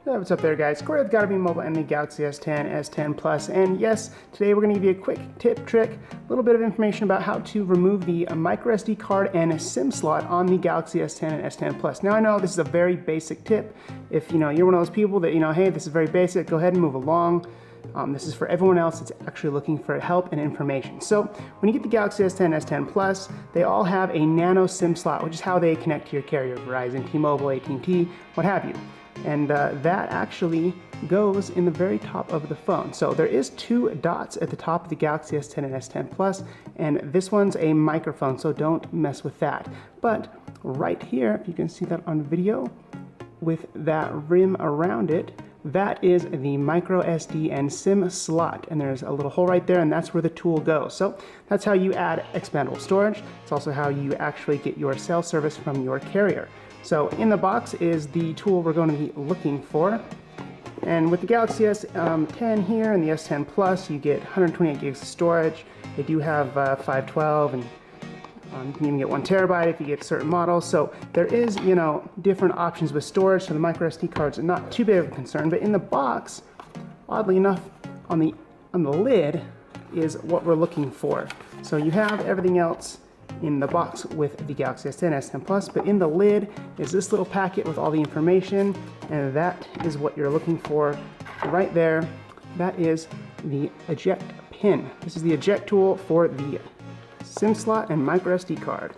Hey, what's up there, guys? Corey with GottaBeMobile and the Galaxy S10, S10 Plus, and yes, today we're going to give you a quick tip, trick, a little bit of information about how to remove the microSD card and SIM slot on the Galaxy S10 and S10 Plus. Now I know this is a very basic tip. If you're one of those people that hey, this is very basic, go ahead and move along. This is for everyone else that's actually looking for help and information. So when you get the Galaxy S10, S10 Plus, they all have a nano SIM slot, which is how they connect to your carrier, Verizon, T-Mobile, AT&T, what have you. And that actually goes in the very top of the phone. So there is two dots at the top of the Galaxy S10 and S10 Plus, and this one's a microphone, so don't mess with that. But right here, if you can see that on video, with that rim around it, that is the MicroSD and SIM slot, and there's a little hole right there, and that's where the tool goes. So that's how you add expandable storage. It's also how you actually get your cell service from your carrier. So in the box is the tool we're going to be looking for. And with the Galaxy S10 here and the S10 Plus, you get 128 gigs of storage. They do have 512, and you can even get 1 terabyte if you get certain models. So there is, different options with storage. So the microSD cards are not too big of a concern. But in the box, oddly enough, on the lid is what we're looking for. So you have everything else in the box with the Galaxy S10, S10 Plus, but in the lid is this little packet with all the information, and that is what you're looking for right there. That is the eject pin. This is the eject tool for the SIM slot and microSD card.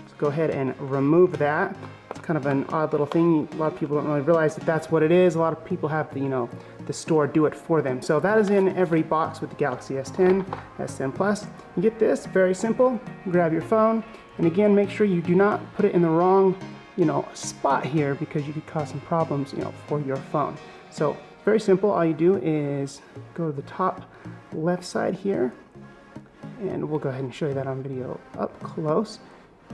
So go ahead and remove that. It's kind of an odd little thing. A lot of people don't really realize that that's what it is. A lot of people have the store do it for them. So that is in every box with the Galaxy S10, S10 Plus. You get this, very simple. Grab your phone, and again, make sure you do not put it in the wrong, spot here, because you could cause some problems, for your phone. So very simple. All you do is go to the top left side here, and we'll go ahead and show you that on video up close.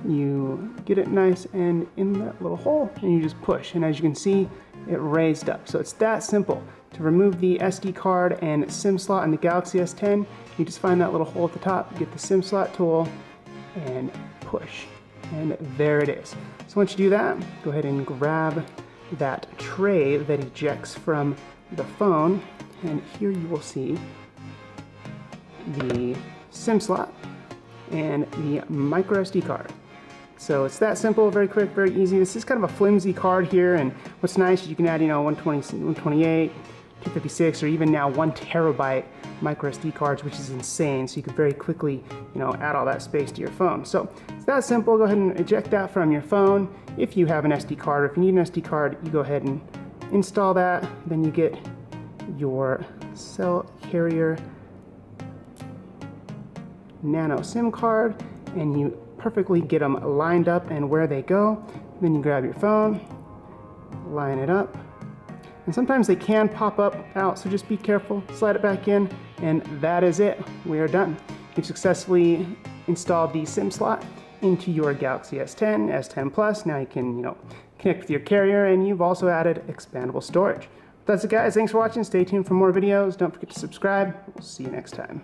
You get it nice and in that little hole, and you just push, and as you can see, it raised up. So it's that simple. To remove the SD card and SIM slot in the Galaxy S10, you just find that little hole at the top, get the SIM slot tool, and push. And there it is. So once you do that, go ahead and grab that tray that ejects from the phone, and here you will see the SIM slot and the microSD card. So it's that simple, very quick, very easy. This is kind of a flimsy card here, and what's nice is you can add 120, 128, 256, or even now 1 terabyte microSD cards, which is insane. So you could very quickly add all that space to your phone. So it's that simple. Go ahead and eject that from your phone. If you have an SD card, or if you need an SD card, you go ahead and install that. Then you get your cell carrier nano SIM card, and you perfectly get them lined up and where they go. Then you grab your phone, line it up, and sometimes they can pop up out, so just be careful, slide it back in, and that is it. We are done. You've successfully installed the SIM slot into your Galaxy S10, S10 Plus. Now you can connect with your carrier, and you've also added expandable storage. That's it, guys. Thanks for watching. Stay tuned for more videos. Don't forget to subscribe. We'll see you next time.